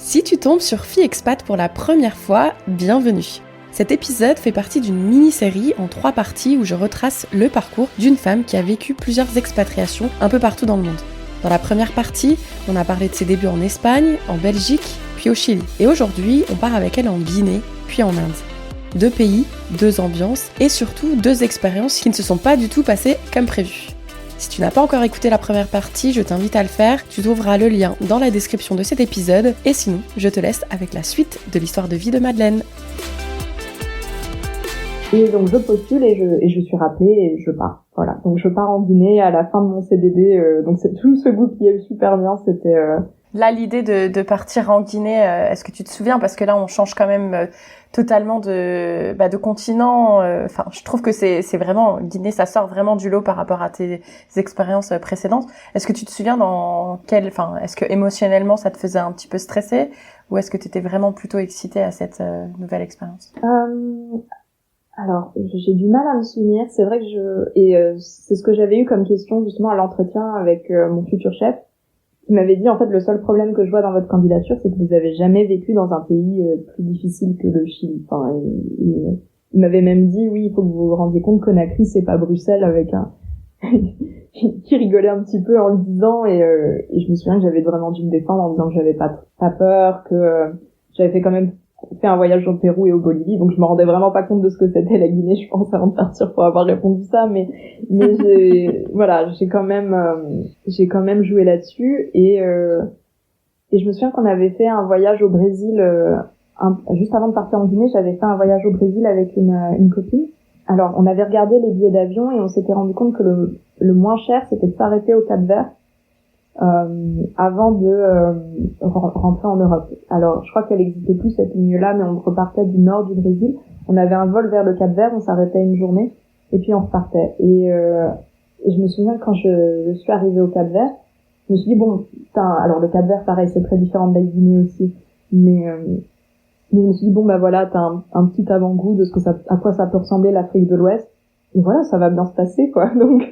Si tu tombes sur Fille Expat pour la première fois, bienvenue. Cet épisode fait partie d'une mini-série en 3 parties où je retrace le parcours d'une femme qui a vécu plusieurs expatriations un peu partout dans le monde. Dans la première partie, on a parlé de ses débuts en Espagne, en Belgique, puis au Chili. Et aujourd'hui, on part avec elle en Guinée, puis en Inde. 2 pays, 2 ambiances et surtout 2 expériences qui ne se sont pas du tout passées comme prévu. Si tu n'as pas encore écouté la première partie, je t'invite à le faire. Tu trouveras le lien dans la description de cet épisode. Et sinon, je te laisse avec la suite de l'histoire de vie de Madeleine. Et donc je postule et je suis rappelée et je pars. Voilà. Donc je pars en Guinée à la fin de mon CDD. Donc c'est tout ce goût qui est super bien. C'était Là, l'idée de partir en Guinée, est-ce que tu te souviens? Parce que là, on change quand même totalement de continent. Enfin, je trouve que c'est vraiment Guinée, ça sort vraiment du lot par rapport à tes expériences précédentes. Est-ce que tu te souviens est-ce que émotionnellement ça te faisait un petit peu stresser, ou est-ce que tu étais vraiment plutôt excitée à cette nouvelle expérience? Alors, j'ai du mal à me souvenir. C'est vrai que c'est ce que j'avais eu comme question justement à l'entretien avec mon futur chef. Il m'avait dit, en fait, le seul problème que je vois dans votre candidature, c'est que vous avez jamais vécu dans un pays plus difficile que le Chili. Enfin, il m'avait même dit, oui, il faut que vous vous rendiez compte, Conakry, c'est pas Bruxelles, avec un qui rigolait un petit peu en le disant, et je me souviens que j'avais vraiment dû me défendre en disant que j'avais pas peur, que j'avais fait un voyage au Pérou et au Bolivie, donc je me rendais vraiment pas compte de ce que c'était la Guinée, je pense, avant de partir pour avoir répondu ça, mais j'ai quand même joué là-dessus, et je me souviens qu'on avait fait un voyage au Brésil, juste avant de partir en Guinée, j'avais fait un voyage au Brésil avec une copine. Alors, on avait regardé les billets d'avion et on s'était rendu compte que le moins cher, c'était de s'arrêter au Cap-Vert, avant de rentrer en Europe. Alors, je crois qu'elle n'existait plus cette ligne-là, mais on repartait du nord du Brésil. On avait un vol vers le Cap-Vert, on s'arrêtait une journée, et puis on repartait. Et je me souviens quand je suis arrivée au Cap-Vert, je me suis dit alors le Cap-Vert, pareil, c'est très différent de la Guinée aussi, mais je me suis dit t'as un petit avant-goût de à quoi ça peut ressembler l'Afrique de l'Ouest. Et voilà, ça va bien se passer, quoi. Donc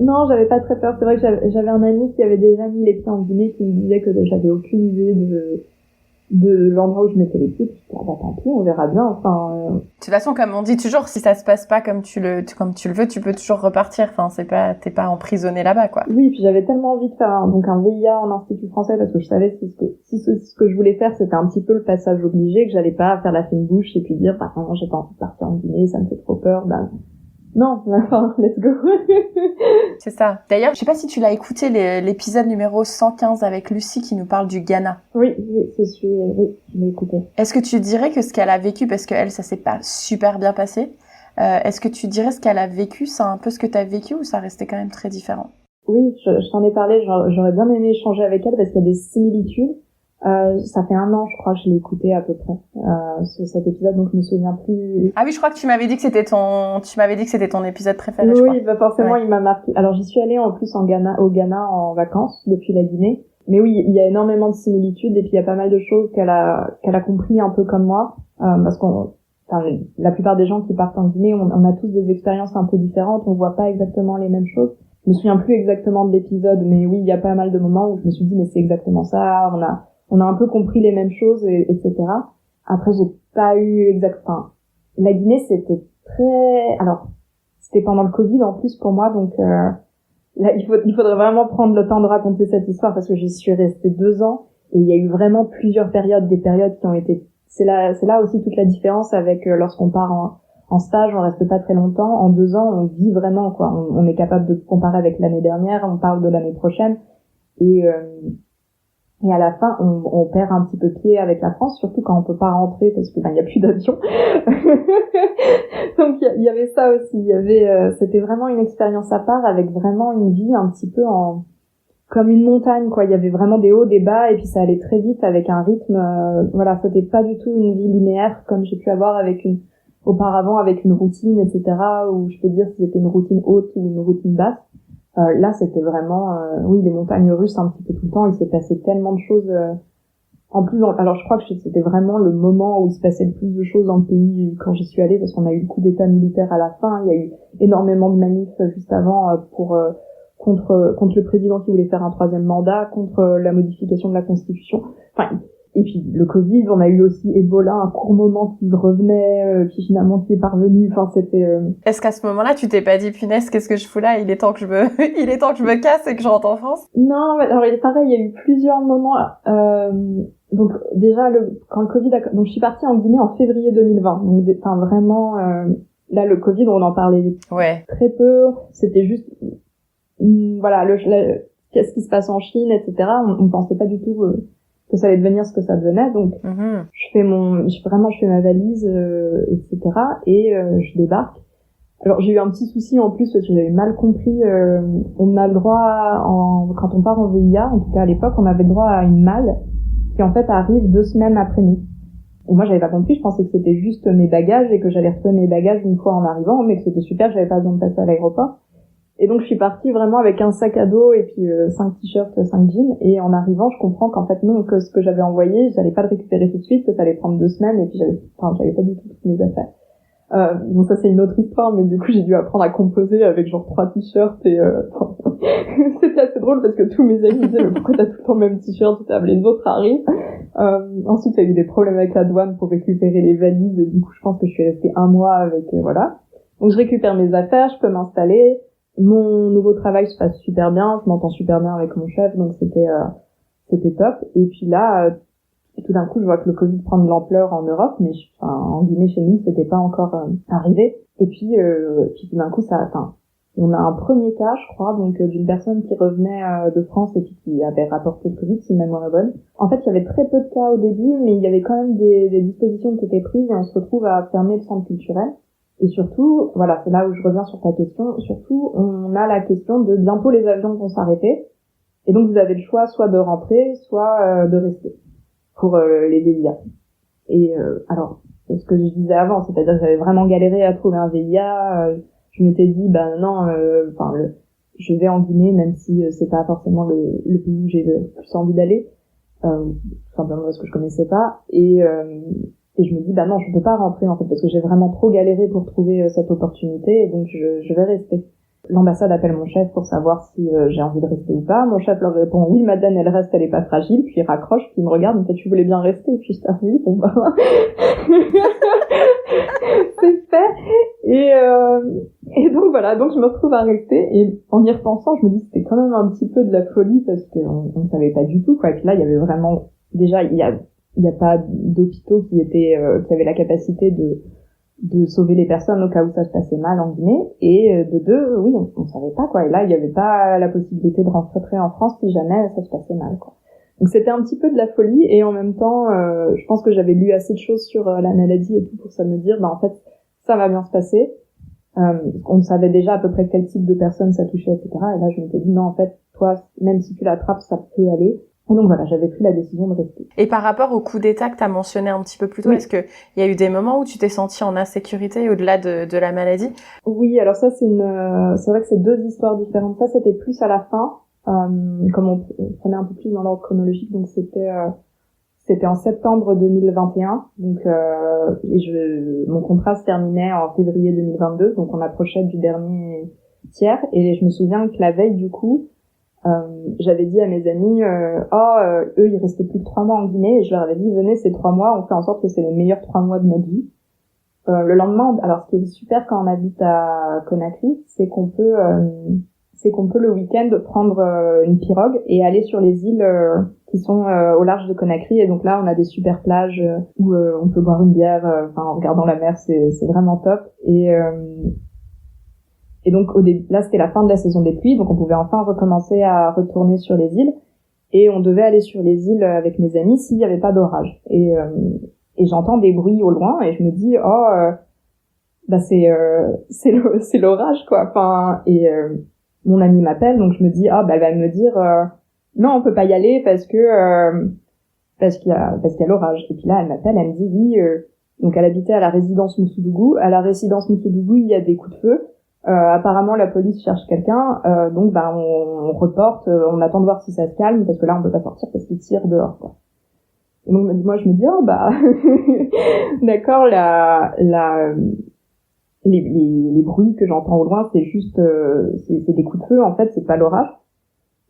non, j'avais pas très peur. C'est vrai que j'avais un ami qui avait déjà mis les pieds en Guinée, qui me disait que j'avais aucune idée de l'endroit où je mettais les pieds. Puis je disais, tant pis, on verra bien. Enfin. De toute façon, comme on dit toujours, si ça se passe pas comme tu le veux, tu peux toujours repartir. Enfin, t'es pas emprisonné là-bas, quoi. Oui, puis j'avais tellement envie de faire un VIA en institut français parce que je savais si ce que je voulais faire, c'était un petit peu le passage obligé, que j'allais pas faire la fine bouche et puis dire, non, j'ai pas envie de partir en Guinée, ça me fait trop peur. Non, let's go. C'est ça. D'ailleurs, je sais pas si tu l'as écouté l'épisode numéro 115 avec Lucie qui nous parle du Ghana. Oui, je l'ai écouté. Est-ce que tu dirais que ce qu'elle a vécu, parce qu'elle, ça s'est pas super bien passé, est-ce que tu dirais ce qu'elle a vécu, c'est un peu ce que t'as vécu, ou ça restait quand même très différent? Oui, je t'en ai parlé, j'aurais bien aimé échanger avec elle parce qu'il y a des similitudes. Ça fait 1 an, je crois, que je l'ai écouté à peu près, cet épisode, donc je me souviens plus. Ah oui, je crois que tu m'avais dit que c'était ton épisode préféré, je crois. Oui, forcément, ouais. Il m'a marqué. Alors, j'y suis allée en plus au Ghana en vacances depuis la Guinée. Mais oui, il y a énormément de similitudes et puis il y a pas mal de choses qu'elle a compris un peu comme moi, parce la plupart des gens qui partent en Guinée, on a tous des expériences un peu différentes, on voit pas exactement les mêmes choses. Je me souviens plus exactement de l'épisode, mais oui, il y a pas mal de moments où je me suis dit, mais c'est exactement ça, on a un peu compris les mêmes choses, etc. Après, j'ai pas eu la Guinée, c'était c'était pendant le Covid en plus pour moi, donc là, il faudrait vraiment prendre le temps de raconter cette histoire parce que j'y suis restée 2 ans et il y a eu vraiment plusieurs périodes, des périodes qui ont été, c'est là aussi toute la différence avec lorsqu'on part en stage, on reste pas très longtemps. En 2 ans, on vit vraiment, quoi. On est capable de comparer avec l'année dernière, on parle de l'année prochaine et à la fin, on perd un petit peu pied avec la France, surtout quand on peut pas rentrer parce que il y a plus d'avion. Donc il y avait ça aussi. C'était vraiment une expérience à part avec vraiment une vie un petit peu comme une montagne, quoi. Il y avait vraiment des hauts, des bas et puis ça allait très vite avec un rythme. C'était pas du tout une vie linéaire comme j'ai pu avoir auparavant avec une routine, etc. Où je peux dire si c'était une routine haute ou une routine basse. Là, c'était vraiment, les montagnes russes un petit peu tout le temps. Il s'est passé tellement de choses. En plus, alors je crois que c'était vraiment le moment où il se passait le plus de choses dans le pays quand j'y suis allée, parce qu'on a eu le coup d'état militaire à la fin. Il y a eu énormément de manifs juste avant contre le président qui voulait faire un 3e mandat, contre la modification de la Constitution. Enfin, et puis le Covid, on a eu aussi Ebola, un court moment qui revenait, qui finalement qui est parvenu. Enfin, c'était. Est-ce qu'à ce moment-là, tu t'es pas dit, punaise, qu'est-ce que je fous là? Il est temps que je me, il est temps que je me casse et que je rentre en France? Non, alors il est pareil, il y a eu plusieurs moments. Donc déjà, quand le Covid donc je suis partie en Guinée en février 2020. Donc, enfin vraiment, là le Covid, on en parlait très peu. C'était juste, voilà, qu'est-ce qui se passe en Chine, etc. On pensait pas du tout que ça allait devenir ce que ça devenait. Donc je fais ma valise, etc. Et je débarque. Alors j'ai eu un petit souci en plus parce que j'avais mal compris. On a le droit, quand on part en VIA, en tout cas à l'époque, on avait le droit à une malle qui en fait arrive 2 semaines après nous. Et moi j'avais pas compris, je pensais que c'était juste mes bagages et que j'allais retrouver mes bagages une fois en arrivant, mais que c'était super, que j'avais pas besoin de passer à l'aéroport. Et donc je suis partie vraiment avec un sac à dos et puis 5 t-shirts, 5 jeans. Et en arrivant, je comprends qu'en fait non, que ce que j'avais envoyé, j'allais pas le récupérer tout de suite, que ça allait prendre 2 semaines et puis j'avais pas du tout toutes mes affaires. Bon ça c'est une autre histoire, mais du coup j'ai dû apprendre à composer avec genre 3 t-shirts et c'était assez drôle parce que tous mes amis disaient mais pourquoi t'as tout le temps le même t-shirt, les autres arrivent. Ensuite il y a eu des problèmes avec la douane pour récupérer les valises et du coup je pense que je suis restée 1 mois avec voilà. Donc je récupère mes affaires, je peux m'installer, mon nouveau travail se passe super bien, je m'entends super bien avec mon chef, donc c'était top. Et puis là tout d'un coup, je vois que le Covid prend de l'ampleur en Europe, mais en Guinée, chez nous, c'était pas encore arrivé. Et puis tout d'un coup, on a un premier cas, je crois, donc d'une personne qui revenait de France et puis qui avait rapporté le Covid, si ma mémoire est bonne. En fait, il y avait très peu de cas au début, mais il y avait quand même des dispositions qui étaient prises et on se retrouve à fermer le centre culturel. Et surtout, voilà, c'est là où je reviens sur ta question, surtout, on a la question de bientôt les avions vont s'arrêter. Et donc, vous avez le choix soit de rentrer, soit de rester pour les VIA. Et alors, c'est ce que je disais avant, c'est-à-dire que j'avais vraiment galéré à trouver un VIA. Je m'étais dit, non, je vais en Guinée, même si c'est pas forcément le pays où j'ai le plus envie d'aller, tout simplement parce que je connaissais pas. Et je me dis, non, je peux pas rentrer en fait, parce que j'ai vraiment trop galéré pour trouver cette opportunité, et donc je vais rester. L'ambassade appelle mon chef pour savoir si j'ai envie de rester ou pas. Mon chef leur répond oui madame, elle reste, elle est pas fragile. Puis il raccroche, puis il me regarde, il me fait tu voulais bien rester. Et puis je dis oui, bon c'est fait. Et donc voilà, donc je me retrouve à rester. Et en y repensant, je me dis c'était quand même un petit peu de la folie parce qu'on savait pas du tout quoi. Et puis là il y avait vraiment déjà il y a pas d'hôpitaux qui avaient la capacité de sauver les personnes au cas où ça se passait mal en Guinée, et de deux, oui, on savait pas quoi, et là il y avait pas la possibilité de rentrer en France si jamais ça se passait mal quoi. Donc c'était un petit peu de la folie, et en même temps je pense que j'avais lu assez de choses sur la maladie et tout pour ça me dire en fait ça va bien se passer. On savait déjà à peu près quel type de personnes ça touchait, etc. Et là je m'étais dit non, en fait toi même si tu l'attrapes ça peut aller. Et donc voilà, j'avais pris la décision de rester. Et par rapport au coup d'État que tu as mentionné un petit peu plus tôt, est-ce qu'il y a eu des moments où tu t'es sentie en insécurité au-delà de la maladie? Oui, alors ça c'est vrai que c'est 2 histoires différentes. Ça c'était plus à la fin, comme on prenait un peu plus dans l'ordre chronologique, donc c'était en septembre 2021, donc mon contrat se terminait en février 2022, donc on approchait du dernier tiers, et je me souviens que la veille du coup, j'avais dit à mes amis eux il restait plus que 3 mois en Guinée, et je leur avais dit venez, ces 3 mois on fait en sorte que c'est les meilleurs 3 mois de notre vie. Le lendemain, alors ce qui est super quand on habite à Conakry, c'est qu'on peut le week-end prendre une pirogue et aller sur les îles qui sont au large de Conakry, et donc là on a des super plages où on peut boire une bière en regardant la mer, c'est vraiment top. Et donc là c'était la fin de la saison des pluies, donc on pouvait enfin recommencer à retourner sur les îles, et on devait aller sur les îles avec mes amis s'il n'y avait pas d'orage. Et j'entends des bruits au loin et je me dis c'est l'orage quoi. Mon amie m'appelle, donc je me dis elle va me dire non, on peut pas y aller parce qu'il y a l'orage. Et puis là elle m'appelle, elle me dit oui, donc elle habitait à la résidence Moussoudougu. À la résidence Moussoudougu, il y a des coups de feu. Apparemment la police cherche quelqu'un, donc on reporte, on attend de voir si ça se calme parce que là on peut pas sortir parce qu'ils tirent dehors quoi. Et donc moi je me dis d'accord, les bruits que j'entends au loin, c'est juste c'est des coups de feu en fait, c'est pas l'orage.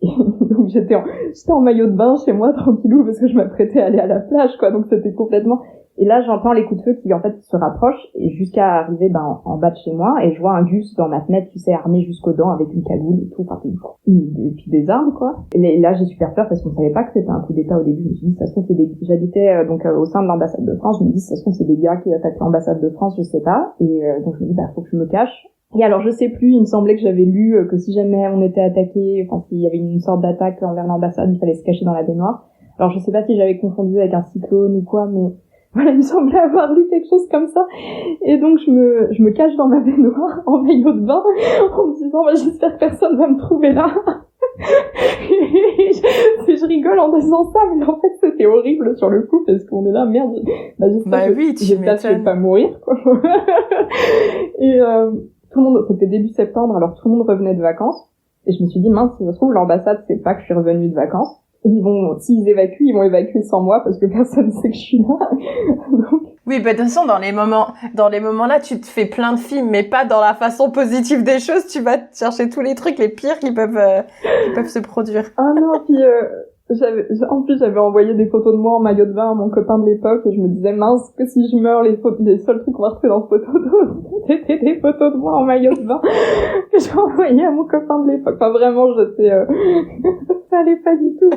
Et donc j'étais en maillot de bain chez moi tranquillou parce que je m'apprêtais à aller à la plage quoi, donc c'était complètement. Et là j'entends les coups de feu qui en fait se rapprochent et jusqu'à arriver en bas de chez moi et je vois un Gus dans ma fenêtre, tu sais, armé jusqu'aux dents avec une cagoule et tout, enfin et puis des armes quoi. Et là j'ai super peur parce qu'on savait pas que c'était un coup d'état au début. Je me suis dit ça se trouve j'habitais donc au sein de l'ambassade de France, je me dis ça se trouve c'est des gars qui attaquent l'ambassade de France, je sais pas. Et donc je me dis faut que je me cache. Et alors je sais plus, il me semblait que j'avais lu que si jamais on était attaqué, enfin s'il y avait une sorte d'attaque envers l'ambassade, il fallait se cacher dans la baignoire. Alors je sais pas si j'avais confondu avec un cyclone ou quoi, mais voilà, il me semblait avoir lu quelque chose comme ça. Et donc je me cache dans ma baignoire en maillot de bain en me disant j'espère que personne va me trouver là. Et je rigole en disant ça, mais en fait c'était horrible sur le coup parce qu'on est là, merde. J'espère que je vais pas mourir quoi. Et tout le monde, c'était début septembre, alors tout le monde revenait de vacances. Et je me suis dit, mince, si ça se trouve, l'ambassade sait pas que je suis revenue de vacances. Et s'ils évacuent, ils vont évacuer sans moi parce que personne ne sait que je suis là. Donc... Oui, bah, de toute façon, dans les moments là, tu te fais plein de films, mais pas dans la façon positive des choses. Tu vas chercher tous les trucs, les pires qui peuvent se produire. Ah non, puis, j'avais envoyé des photos de moi en maillot de bain à mon copain de l'époque et je me disais, mince, que si je meurs, les seuls trucs qu'on va retrouver dans ce photo c'était des photos de moi en maillot de bain que j'ai envoyé à mon copain de l'époque. Enfin, vraiment, ça allait pas du tout.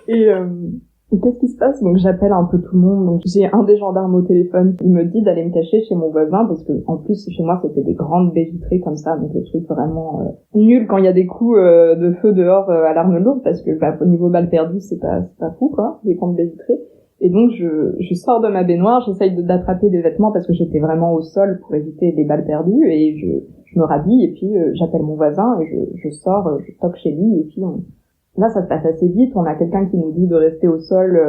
Et qu'est-ce qui se passe? Donc j'appelle un peu tout le monde. Donc j'ai un des gendarmes au téléphone qui me dit d'aller me cacher chez mon voisin parce que en plus chez moi c'était des grandes baies vitrées comme ça, donc le truc vraiment nul quand il y a des coups de feu dehors à l'arme lourde parce que au niveau balle perdue c'est pas fou quoi, des grandes baies vitrées. Et donc je sors de ma baignoire, j'essaye d'attraper des vêtements parce que j'étais vraiment au sol pour éviter des balles perdues et je me rhabille et puis j'appelle mon voisin et je sors, je toque chez lui et puis là, ça se passe assez vite. On a quelqu'un qui nous dit de rester au sol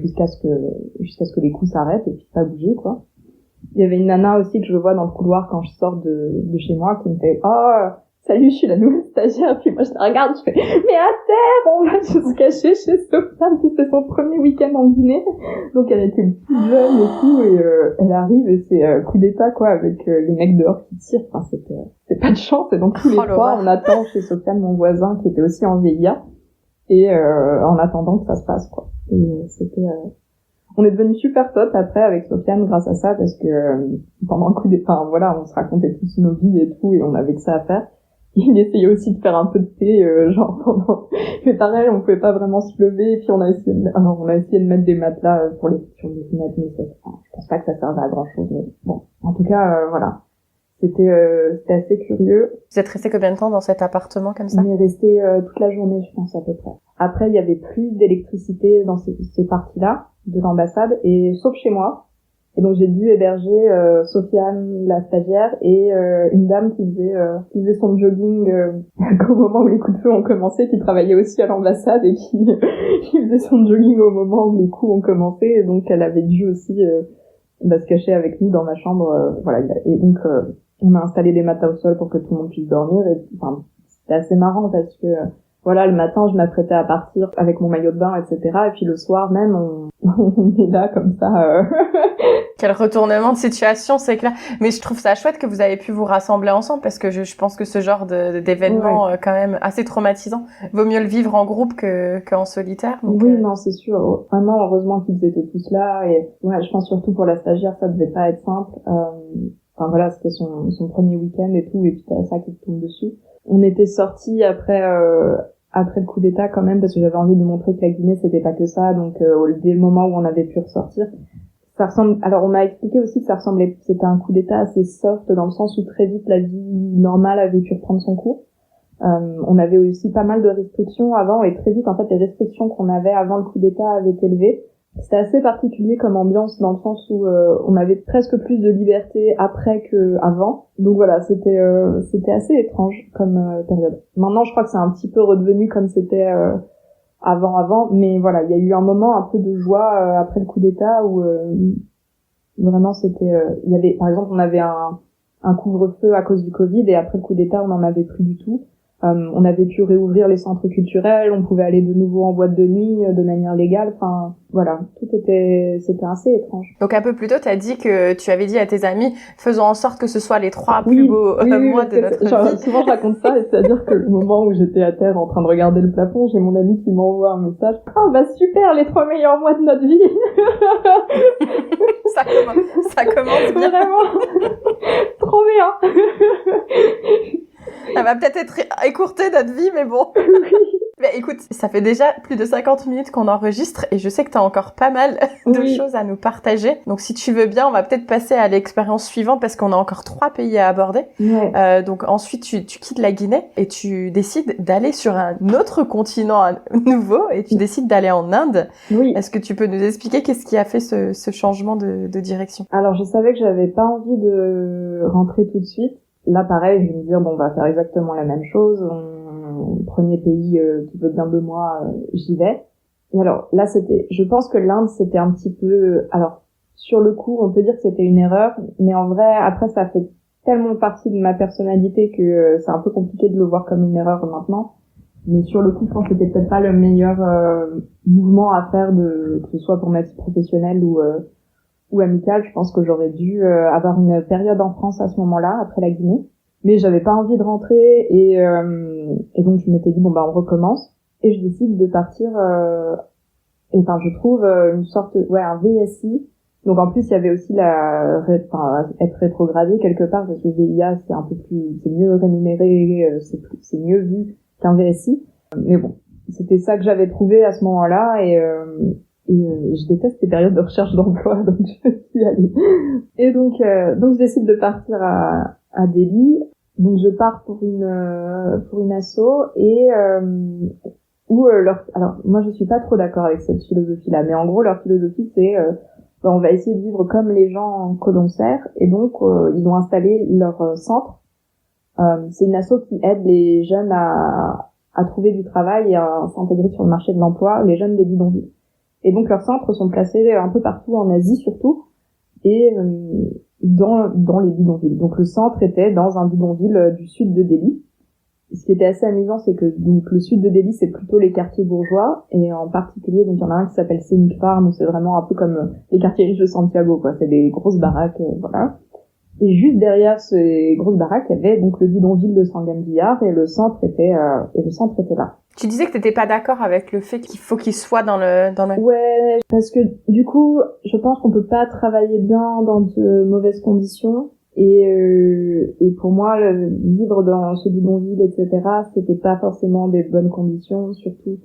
jusqu'à ce que les coups s'arrêtent et puis pas bouger, quoi. Il y avait une nana aussi que je vois dans le couloir quand je sors de chez moi qui me fait « Oh, salut, je suis la nouvelle stagiaire. » Puis moi, je la regarde, je fais « Mais à terre, on va se cacher chez Sofiane. » Puis c'est son premier week-end en Guinée. Donc elle était toute jeune et tout et elle arrive et c'est coup d'état, quoi, avec les mecs dehors qui tirent. Enfin, c'est pas de chance. Et donc tous les trois, on attend chez Sofiane, mon voisin, qui était aussi en VIA. Et en attendant que ça se passe quoi. Et c'était on est devenus super potes après avec Sofiane grâce à ça parce que pendant le coup voilà, on se racontait tous nos vies et tout et on avait que ça à faire. Il essayait aussi de faire un peu de thé genre pendant mais pareil, on pouvait pas vraiment se lever et puis on a essayé de mettre des matelas pour les sur des fenêtres mais je pense pas que ça servait à grand-chose mais bon, en tout cas voilà. C'était assez curieux. Vous êtes resté combien de temps dans cet appartement comme ça? On est resté toute la journée, je pense, à peu près. Après, il y avait plus d'électricité dans ces parties-là de l'ambassade, et sauf chez moi. Et donc, j'ai dû héberger Sofiane, la stagiaire, et une dame qui faisait son jogging au moment où les coups de feu ont commencé, qui travaillait aussi à l'ambassade et qui faisait son jogging au moment où les coups ont commencé. Et donc, elle avait dû aussi se cacher avec nous dans ma chambre. Voilà. Et donc... on a installé des matelas au sol pour que tout le monde puisse dormir et enfin c'était assez marrant parce que voilà le matin je m'apprêtais à partir avec mon maillot de bain etc et puis le soir même on est là comme ça Quel retournement de situation, c'est clair. Mais je trouve ça chouette que vous avez pu vous rassembler ensemble parce que je pense que ce genre d'événement quand même assez traumatisant vaut mieux le vivre en groupe qu'en solitaire. Donc, oui non c'est sûr vraiment heureusement qu'ils étaient tous là et ouais je pense surtout pour la stagiaire ça devait pas être simple. Enfin voilà, c'était son premier week-end et tout, et puis t'as ça qui te tombe dessus. On était sortis après le coup d'état quand même, parce que j'avais envie de montrer que la Guinée c'était pas que ça, donc dès le moment où on avait pu ressortir, ça ressemble. Alors on m'a expliqué aussi que c'était un coup d'état assez soft dans le sens où très vite la vie normale avait pu reprendre son cours. On avait aussi pas mal de restrictions avant et très vite en fait les restrictions qu'on avait avant le coup d'état avaient été levées. C'était assez particulier comme ambiance dans le sens où on avait presque plus de liberté après que avant. Donc voilà, c'était assez étrange comme période. Maintenant, je crois que c'est un petit peu redevenu comme c'était avant, mais voilà, il y a eu un moment un peu de joie après le coup d'état où vraiment c'était il y avait par exemple, on avait un couvre-feu à cause du Covid et après le coup d'état, on n'en avait plus du tout. On avait pu réouvrir les centres culturels, on pouvait aller de nouveau en boîte de nuit de manière légale. Enfin, voilà, c'était assez étrange. Donc un peu plus tôt, tu as dit que tu avais dit à tes amis, faisons en sorte que ce soit les 3 oui, plus beaux oui, mois de notre vie. Souvent, je raconte ça, c'est-à-dire que le moment où j'étais à terre en train de regarder le plafond, j'ai mon ami qui m'envoie un message. Oh bah super, les 3 meilleurs mois de notre vie. ça commence bien. Vraiment, trop bien. Ça va peut-être être écourté notre vie, mais bon. Mais écoute, ça fait déjà plus de 50 minutes qu'on enregistre et je sais que t'as encore pas mal de choses à nous partager. Donc si tu veux bien, on va peut-être passer à l'expérience suivante parce qu'on a encore 3 pays à aborder. Ouais. Donc ensuite, tu quittes la Guinée et tu décides d'aller sur un autre continent nouveau et tu décides d'aller en Inde. Oui. Est-ce que tu peux nous expliquer qu'est-ce qui a fait ce changement de direction? Alors je savais que j'avais pas envie de rentrer tout de suite. Là, pareil, je vais me dire, bon, on va faire exactement la même chose. Premier pays qui veut bien de moi, j'y vais. Et alors, là, je pense que l'Inde, c'était un petit peu, alors, sur le coup, on peut dire que c'était une erreur, mais en vrai, après, ça fait tellement partie de ma personnalité que c'est un peu compliqué de le voir comme une erreur maintenant. Mais sur le coup, je pense que c'était peut-être pas le meilleur mouvement à faire que ce soit pour ma vie professionnelle ou amicale. Je pense que j'aurais dû avoir une période en France à ce moment-là, après la Guinée. Mais j'avais pas envie de rentrer et donc je m'étais dit bon bah on recommence et je décide de partir et enfin je trouve une sorte un VSI. Donc en plus il y avait aussi être rétrogradé quelque part parce que le VIA c'est mieux rémunéré, c'est mieux vu qu'un VSI. Mais bon, c'était ça que j'avais trouvé à ce moment-là et je déteste les périodes de recherche d'emploi, donc je suis allée. Et donc je décide de partir à Delhi. Donc je pars pour une asso et alors moi je suis pas trop d'accord avec cette philosophie-là, mais en gros leur philosophie c'est on va essayer de vivre comme les gens que l'on sert et donc ils ont installé leur centre. C'est une asso qui aide les jeunes à trouver du travail et à s'intégrer sur le marché de l'emploi, les jeunes des bidonvilles. Et donc leurs centres sont placés un peu partout en Asie surtout et dans les bidonvilles. Donc le centre était dans un bidonville du sud de Delhi. Ce qui était assez amusant, c'est que donc le sud de Delhi c'est plutôt les quartiers bourgeois et en particulier donc il y en a un qui s'appelle Scenic Farm où c'est vraiment un peu comme les quartiers riches de Santiago quoi. C'est des grosses baraques voilà. Et juste derrière ces grosses baraques, il y avait donc le bidonville de Sangam Vihar et le centre était là. Tu disais que t'étais pas d'accord avec le fait qu'il faut qu'il soit dans le... Ouais, parce que du coup, je pense qu'on peut pas travailler bien dans de mauvaises conditions et pour moi, vivre dans ce bidonville, etc., c'était pas forcément des bonnes conditions, surtout.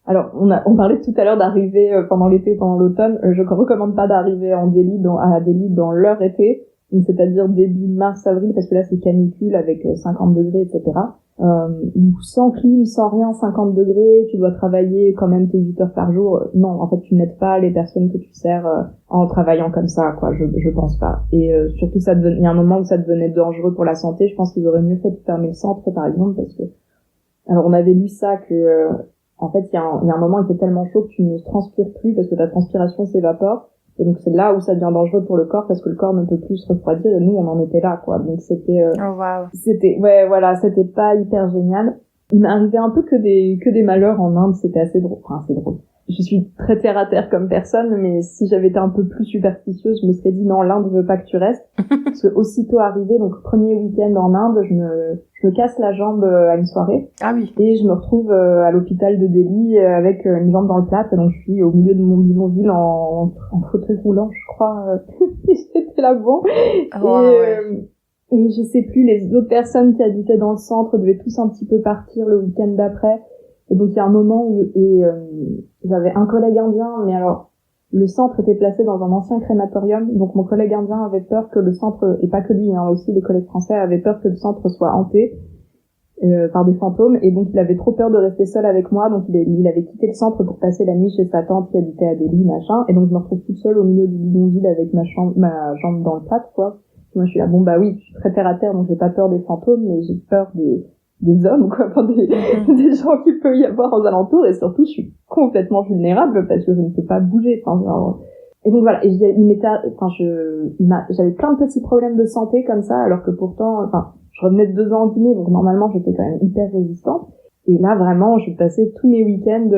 Alors, on parlait tout à l'heure d'arriver pendant l'été ou pendant l'automne. Je recommande pas d'arriver à Delhi dans leur été. C'est-à-dire début mars-avril, parce que là c'est canicule avec 50 degrés, etc. Sans clim, sans rien, 50 degrés, tu dois travailler quand même tes 8 heures par jour. Non, en fait, tu n'aides pas les personnes que tu sers en travaillant comme ça, quoi. Je pense pas. Et surtout, il y a un moment où ça devenait dangereux pour la santé. Je pense qu'ils auraient mieux fait de fermer le centre, par exemple, parce que... Alors, on avait lu ça que... en fait, il y a un moment où il fait tellement chaud que tu ne transpires plus parce que ta transpiration s'évapore. Et donc c'est là où ça devient dangereux pour le corps parce que le corps ne peut plus se refroidir et nous on en était là quoi. Donc c'était c'était pas hyper génial. Il m'est arrivé un peu que des malheurs en Inde, c'était assez drôle. Enfin, c'est drôle. Je suis très terre à terre comme personne, mais si j'avais été un peu plus superstitieuse, je me serais dit non, l'Inde veut pas que tu restes. Parce que aussitôt arrivé, donc premier week-end en Inde, je me casse la jambe à une soirée. Ah oui. Et je me retrouve à l'hôpital de Delhi avec une jambe dans le plâtre. Et donc je suis au milieu de mon bidonville en fauteuil roulant, je crois. J'étais là bon. Et je sais plus, les autres personnes qui habitaient dans le centre devaient tous un petit peu partir le week-end d'après. Et donc il y a un moment où j'avais un collègue indien, mais alors le centre était placé dans un ancien crématorium, donc mon collègue indien avait peur que le centre, et pas que lui, hein, aussi les collègues français avaient peur que le centre soit hanté par des fantômes, et donc il avait trop peur de rester seul avec moi, donc il avait quitté le centre pour passer la nuit chez sa tante qui habitait à Delhi, machin, et donc je me retrouve toute seule au milieu du bidonville avec ma jambe dans le plâtre, quoi. Moi je suis là, bon bah oui, je suis très terre à terre, donc j'ai pas peur des fantômes, mais j'ai peur des hommes, quoi, enfin, des gens qu'il peut y avoir aux alentours, et surtout, je suis complètement vulnérable parce que je ne peux pas bouger. Enfin, genre, Et donc voilà, et j'avais plein de petits problèmes de santé comme ça, alors que pourtant, je revenais de 2 ans en Guinée, donc normalement j'étais quand même hyper résistante. Et là vraiment, je passais tous mes week-ends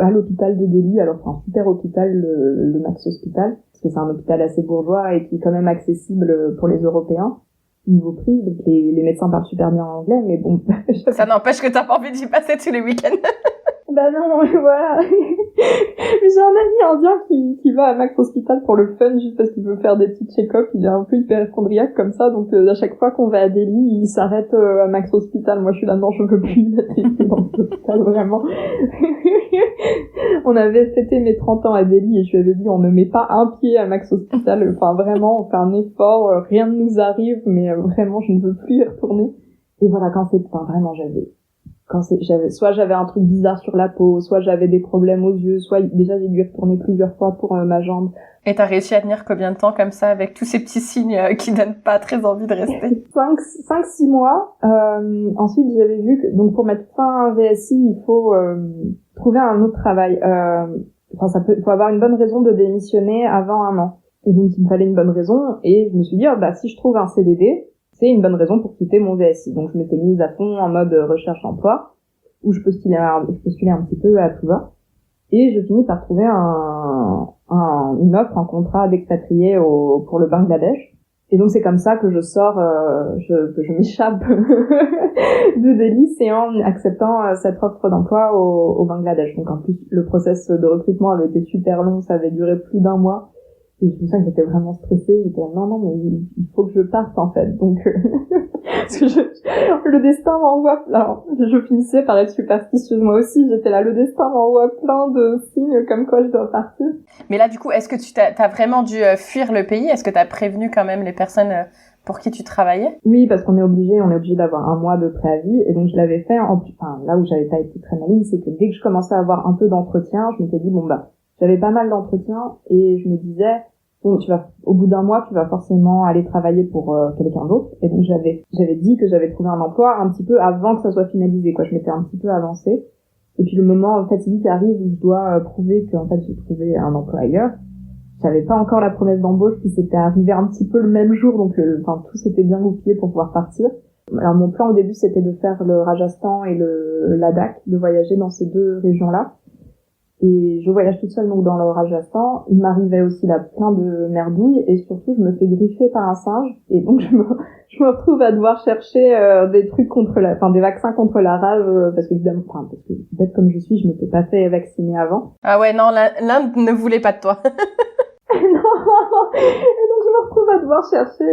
à l'hôpital de Delhi, alors c'est un super hôpital, le Max Hospital, parce que c'est un hôpital assez bourgeois et qui est quand même accessible pour les Européens. Niveau prix, les médecins parlent super bien anglais, mais bon. Ça n'empêche que t'as pas envie d'y passer tous les week-ends. Bah non, voilà. Mais j'ai un ami indien qui va à Max Hospital pour le fun, juste parce qu'il veut faire des petits check-ups. Il est un peu hyperchondriaque comme ça, donc à chaque fois qu'on va à Delhi, il s'arrête à Max Hospital. Moi, je suis là, non, je veux plus être dans cet hôpital, vraiment. On avait fêté mes 30 ans à Delhi et je lui avais dit, on ne met pas un pied à Max Hospital. Enfin, vraiment, on fait un effort, rien ne nous arrive, mais vraiment, je ne veux plus y retourner. Et voilà, vraiment, j'avais un truc bizarre sur la peau, soit j'avais des problèmes aux yeux, soit déjà j'ai dû y retourner plusieurs fois pour ma jambe. Et t'as réussi à tenir combien de temps comme ça avec tous ces petits signes qui donnent pas très envie de rester? 5-6 mois. Ensuite j'avais vu que donc pour mettre fin à un VSI, il faut trouver un autre travail. Faut avoir une bonne raison de démissionner avant 1 an. Et donc il me fallait une bonne raison et je me suis dit si je trouve un CDD, c'est une bonne raison pour quitter mon VSI. Donc je m'étais mise à fond en mode recherche d'emploi, où je postulais un petit peu à tout va. Et je finis par trouver une offre, un contrat d'expatrié pour le Bangladesh. Et donc c'est comme ça que je sors, que je m'échappe de Delhi, c'est en acceptant cette offre d'emploi au Bangladesh. Donc en plus le process de recrutement avait été super long, ça avait duré plus d'1 mois. Et je me sens que j'étais vraiment stressée. J'étais non, mais il faut que je parte, en fait. Donc, parce que le destin m'envoie, alors, je finissais par être superstitieuse moi aussi. J'étais là, le destin m'envoie plein de signes comme quoi je dois partir. Mais là, du coup, est-ce que t'as vraiment dû fuir le pays? Est-ce que t'as prévenu quand même les personnes pour qui tu travaillais? Oui, parce qu'on est obligé d'avoir 1 mois de préavis. Et donc, je l'avais fait là où j'avais pas été très maligne, c'est que dès que je commençais à avoir un peu d'entretien, je m'étais dit, j'avais pas mal d'entretiens et je me disais, au bout d'1 mois, tu vas forcément aller travailler pour quelqu'un d'autre. Et donc j'avais dit que j'avais trouvé un emploi un petit peu avant que ça soit finalisé, quoi. Je m'étais un petit peu avancée. Et puis le moment fatidique arrive où je dois prouver que en fait j'ai trouvé un emploi ailleurs. J'avais pas encore la promesse d'embauche qui s'était arrivée un petit peu le même jour, donc tout s'était bien goupillé pour pouvoir partir. Alors mon plan au début c'était de faire le Rajasthan et le Ladakh, de voyager dans ces 2 régions-là. Et je voyage toute seule donc dans le Rajasthan. Il m'arrivait aussi là plein de merdouilles et surtout je me fais griffer par un singe et donc je me retrouve à devoir chercher des trucs des vaccins contre la rage parce que bête comme je suis, je m'étais pas fait vacciner avant. Ah ouais, non, l'Inde ne voulait pas de toi. Non. Et donc je me retrouve à devoir chercher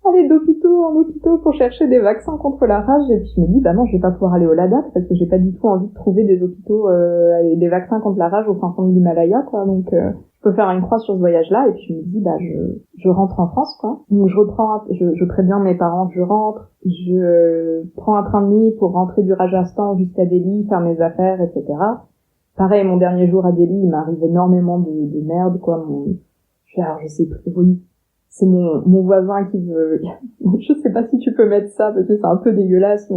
aller d'hôpitaux en hôpitaux pour chercher des vaccins contre la rage et puis je me dis non, je vais pas pouvoir aller au Ladakh parce que j'ai pas du tout envie de trouver des hôpitaux et des vaccins contre la rage au fin fond de l'Himalaya, quoi. Donc je peux faire une croix sur ce voyage-là et puis je me dis je rentre en France, quoi. Donc je préviens mes parents que je rentre, je prends un train de nuit pour rentrer du Rajasthan jusqu'à Delhi, faire mes affaires, etc. Pareil, mon dernier jour à Delhi, il m'arrive énormément de merde, quoi. Je sais plus, oui. C'est mon voisin qui veut, je sais pas si tu peux mettre ça parce que c'est un peu dégueulasse,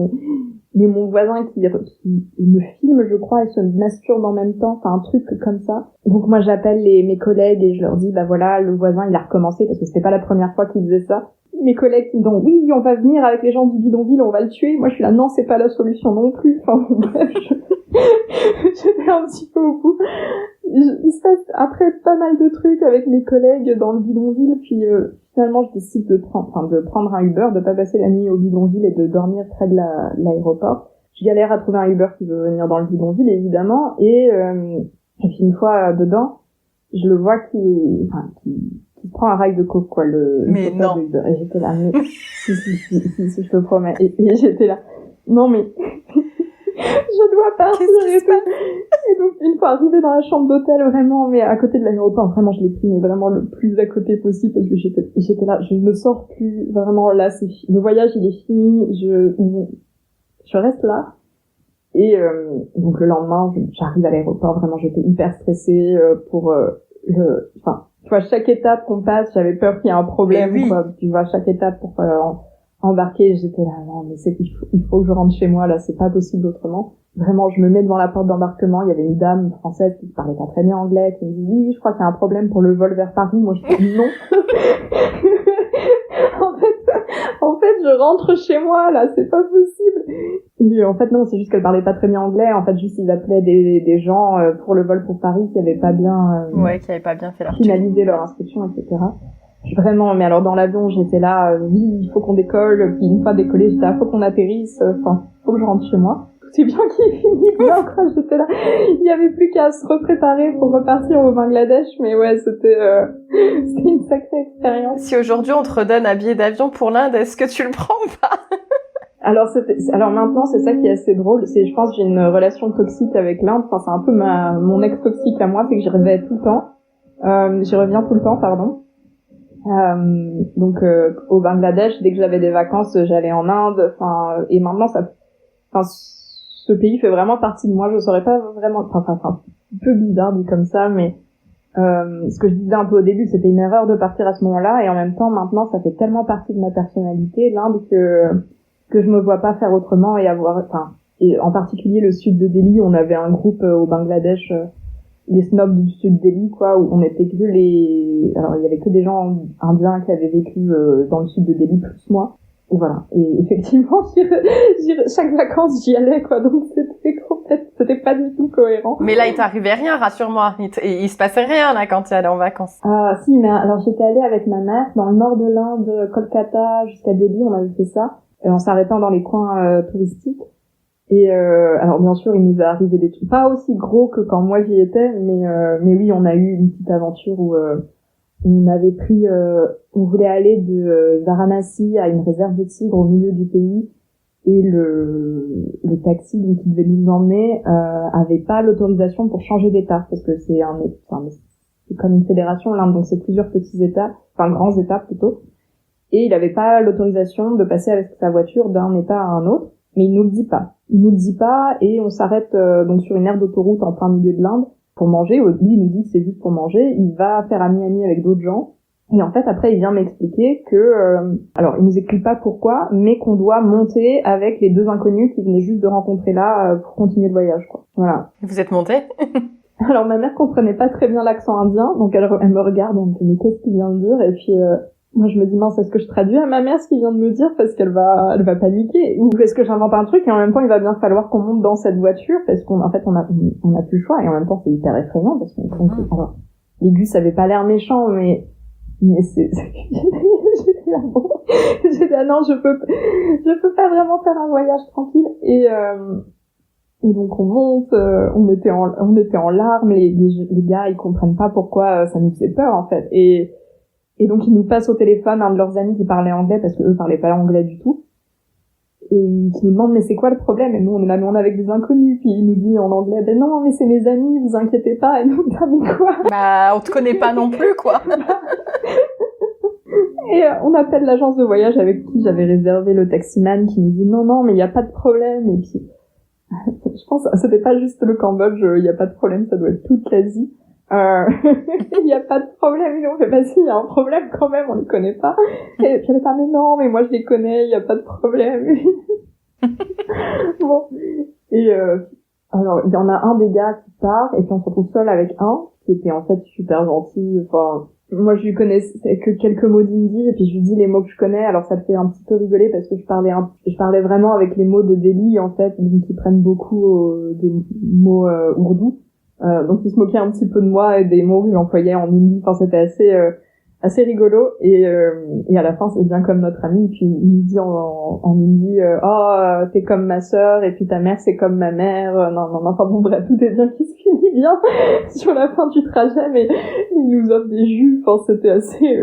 mais mon voisin qui me filme, je crois, et se masturbe en même temps, un truc comme ça. Donc moi j'appelle mes collègues et je leur dis, voilà, le voisin il a recommencé parce que c'était pas la première fois qu'il faisait ça. Mes collègues qui me disent, oui, on va venir avec les gens du bidonville, on va le tuer. Moi je suis là, non, c'est pas la solution non plus. Bref, j'étais un petit peu au bout. Il se passe après pas mal de trucs avec mes collègues dans le bidonville, puis finalement je décide de prendre un Uber, de pas passer la nuit au bidonville et de dormir près de l'aéroport. Je galère à trouver un Uber qui veut venir dans le bidonville évidemment, et puis une fois dedans, je le vois qui prend un rail de coke, quoi, le chauffeur de Uber. Et j'étais là, mais si, je te promets. Et j'étais là, non mais je dois partir. Et donc une fois arrivée dans la chambre d'hôtel, vraiment, mais à côté de l'aéroport, vraiment je l'ai pris, mais vraiment le plus à côté possible parce que j'étais là, je ne sors plus, vraiment là, le voyage il est fini, je reste là. Et donc le lendemain, j'arrive à l'aéroport, vraiment j'étais hyper stressée tu vois, chaque étape qu'on passe, j'avais peur qu'il y ait un problème, oui. quoi. Tu vois, chaque étape pour embarquée, j'étais là, non, mais il faut que je rentre chez moi, là, c'est pas possible autrement. Vraiment, je me mets devant la porte d'embarquement, il y avait une dame française qui parlait pas très bien anglais, qui me dit, oui, je crois qu'il y a un problème pour le vol vers Paris. Moi, je dis non. en fait, je rentre chez moi, là, c'est pas possible. Et en fait, non, c'est juste qu'elle parlait pas très bien anglais. En fait, juste, ils appelaient des gens pour le vol pour Paris qui avaient pas bien, qui avaient pas bien fait leur finalisé leur inscription, etc. Vraiment, mais alors dans l'avion, j'étais là, oui, il faut qu'on décolle, puis une fois décollé, j'étais là, faut qu'on atterrisse, faut que je rentre chez moi. C'est bien qu'il finisse bien, quoi, j'étais là. Il y avait plus qu'à se repréparer pour repartir au Bangladesh, mais ouais, c'était une sacrée expérience. Si aujourd'hui on te redonne un billet d'avion pour l'Inde, est-ce que tu le prends ou pas? Alors maintenant, c'est ça qui est assez drôle, je pense que j'ai une relation toxique avec l'Inde, enfin, c'est un peu mon ex toxique à moi, c'est que j'y reviens tout le temps, pardon. Donc au Bangladesh, dès que j'avais des vacances, j'allais en Inde, et maintenant ce pays fait vraiment partie de moi. Je saurais pas vraiment, un peu bizarre dit comme ça, mais ce que je disais un peu au début, c'était une erreur de partir à ce moment-là, et en même temps maintenant ça fait tellement partie de ma personnalité, l'Inde, que je me vois pas faire autrement et et en particulier le sud de Delhi. On avait un groupe au Bangladesh, les snobs du sud Delhi, quoi, où on était que alors il y avait que des gens indiens qui avaient vécu dans le sud de Delhi, plus moi. Et voilà. Et effectivement, chaque vacances, j'y allais, quoi, donc c'était pas du tout cohérent. Mais là, il t'arrivait rien, rassure-moi. Il se passait rien, là, quand tu allais en vacances. Si, mais alors j'étais allée avec ma mère dans le nord de l'Inde, Kolkata jusqu'à Delhi, on avait fait ça, en s'arrêtant dans les coins touristiques. Et alors bien sûr, il nous est arrivé des trucs pas aussi gros que quand moi j'y étais, mais oui, on a eu une petite aventure où on avait pris, on voulait aller de Varanasi à une réserve de tigres au milieu du pays, et le taxi donc, qui devait nous emmener avait pas l'autorisation pour changer d'état, parce que c'est comme une fédération l'Inde, donc c'est plusieurs petits états, grands états plutôt, et il avait pas l'autorisation de passer avec sa voiture d'un état à un autre, mais il nous le dit pas, et on s'arrête donc sur une aire d'autoroute en plein milieu de l'Inde pour manger. Lui, il nous dit que c'est juste pour manger. Il va faire ami avec d'autres gens. Et en fait, après, il vient m'expliquer que... alors, il nous explique pas pourquoi, mais qu'on doit monter avec les deux inconnus qu'il venait juste de rencontrer là pour continuer le voyage, quoi. Voilà. Vous êtes montés? Alors, ma mère comprenait pas très bien l'accent indien, donc elle me regarde et elle me dit « Mais qu'est-ce qu'il vient de dire ?» Et puis... moi, je me dis, mince, est-ce que je traduis à ma mère ce qu'il vient de me dire parce qu'elle va paniquer? Ou est-ce que j'invente un truc et en même temps, il va bien falloir qu'on monte dans cette voiture parce qu'on a plus le choix, et en même temps, c'est hyper effrayant parce alors, les Gus avaient pas l'air méchants, mais j'étais là, non, je peux pas vraiment faire un voyage tranquille, et donc on monte, on était en larmes, les gars, ils comprennent pas pourquoi ça nous fait peur, en fait, et donc, ils nous passent au téléphone un de leurs amis qui parlait anglais, parce que eux parlaient pas anglais du tout. Et qui nous demandent, mais c'est quoi le problème? Et nous, on est avec des inconnus. Puis il nous dit en anglais, ben non, mais c'est mes amis, vous inquiétez pas. Et nous, mais quoi? Bah, on te connaît pas non plus, quoi. Et on appelle l'agence de voyage avec qui j'avais réservé le taximan, qui nous dit, non, mais il y a pas de problème. Et puis, je pense, c'était pas juste le Cambodge, il y a pas de problème, ça doit être toute l'Asie. Il y a pas de problème, et on fait, bah si, il y a un problème quand même, on les connaît pas. Et puis elle est pas, mais non, mais moi je les connais, il y a pas de problème. Bon. Et alors, il y en a un des gars qui part, et puis on se retrouve seul avec un, qui était en fait super gentil, moi je lui connaissais que quelques mots d'hindi, et puis je lui dis les mots que je connais, alors ça le fait un petit peu rigoler, parce que je parlais vraiment avec les mots de Delhi, en fait, donc ils prennent beaucoup des mots ourdous. Donc il se moquait un petit peu de moi et des mots que j'employais en hindi. C'était assez rigolo, et à la fin c'est bien comme notre ami, puis il nous dit en hindi t'es comme ma sœur, et puis ta mère c'est comme ma mère, non, bon bref, tout est bien qui se finit bien sur la fin du trajet, mais il nous offre des jus, c'était assez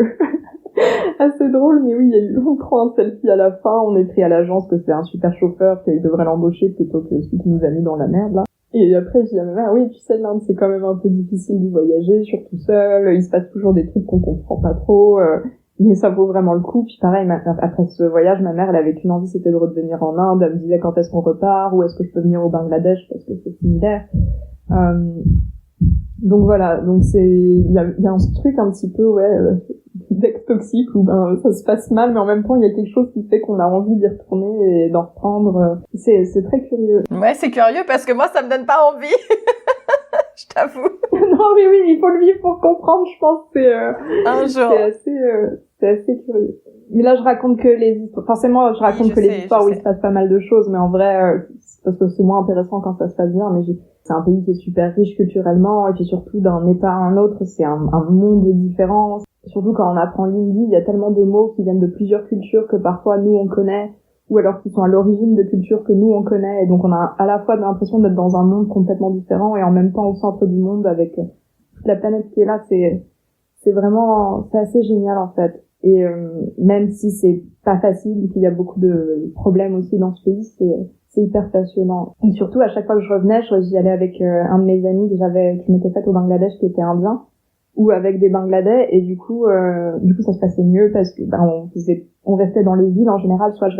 assez drôle. Mais oui, on prend un selfie à la fin, on écrit à l'agence que c'est un super chauffeur, qu'il devrait l'embaucher plutôt que celui qui nous a mis dans la merde là. Et après, je dis à ma mère, oui, tu sais, l'Inde, c'est quand même un peu difficile d'y voyager, surtout seul, il se passe toujours des trucs qu'on comprend pas trop, mais ça vaut vraiment le coup. Puis pareil, après ce voyage, ma mère, elle avait qu'une envie, c'était de revenir en Inde. Elle me disait quand est-ce qu'on repart, ou est-ce que je peux venir au Bangladesh, parce que c'est similaire. Donc voilà, donc il y a un truc un petit peu, d'ex toxique où ça se passe mal, mais en même temps il y a quelque chose qui fait qu'on a envie d'y retourner et d'en reprendre. C'est très curieux. Ouais, c'est curieux parce que moi ça me donne pas envie. Je t'avoue. Non, mais oui, il faut le vivre pour comprendre, je pense. Un jour. C'est assez curieux. Mais là, je raconte que les histoires. Forcément, je raconte les histoires où il se passe pas mal de choses, mais en vrai, c'est parce que c'est moins intéressant quand ça se passe bien. Mais c'est un pays qui est super riche culturellement, et puis surtout d'un état à un autre, c'est un monde différent. Surtout quand on apprend l'hindi, il y a tellement de mots qui viennent de plusieurs cultures que parfois nous on connaît, ou alors qui sont à l'origine de cultures que nous on connaît, et donc on a à la fois l'impression d'être dans un monde complètement différent et en même temps au centre du monde avec toute la planète qui est là. C'est vraiment, c'est assez génial en fait. Et même si c'est pas facile et qu'il y a beaucoup de problèmes aussi dans ce pays, c'est hyper passionnant. Et surtout à chaque fois que je revenais, j'y allais avec un de mes amis qui m'était fait au Bangladesh, qui était indien, ou avec des Bangladais, et du coup ça se passait mieux parce que on restait dans les villes en général. Soit je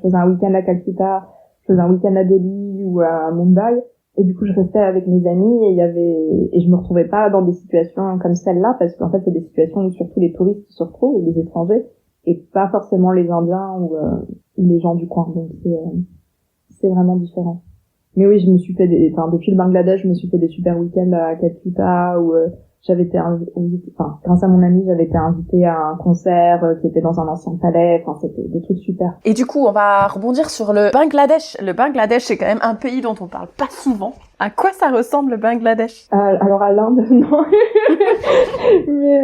faisais un week-end à Calcutta, je faisais un week-end à Delhi ou à Mumbai, et du coup je restais avec mes amis et je me retrouvais pas dans des situations comme celle-là, parce qu'en fait c'est des situations où surtout les touristes se retrouvent, les étrangers, et pas forcément les Indiens ou les gens du coin. Donc c'est vraiment différent. Mais oui, je me suis fait depuis le Bangladesh, je me suis fait des super week-ends à Calcutta où j'avais été grâce à mon ami, j'avais été invitée à un concert qui était dans un ancien palais. Enfin, c'était des trucs super. Et du coup, on va rebondir sur le Bangladesh. Le Bangladesh, c'est quand même un pays dont on parle pas souvent. À quoi ça ressemble, le Bangladesh? Alors à l'Inde, non. Mais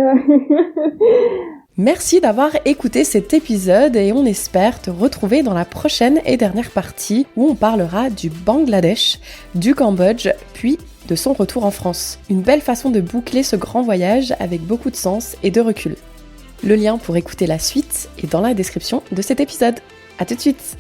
Merci d'avoir écouté cet épisode et on espère te retrouver dans la prochaine et dernière partie où on parlera du Bangladesh, du Cambodge, puis de son retour en France. Une belle façon de boucler ce grand voyage avec beaucoup de sens et de recul. Le lien pour écouter la suite est dans la description de cet épisode. À tout de suite!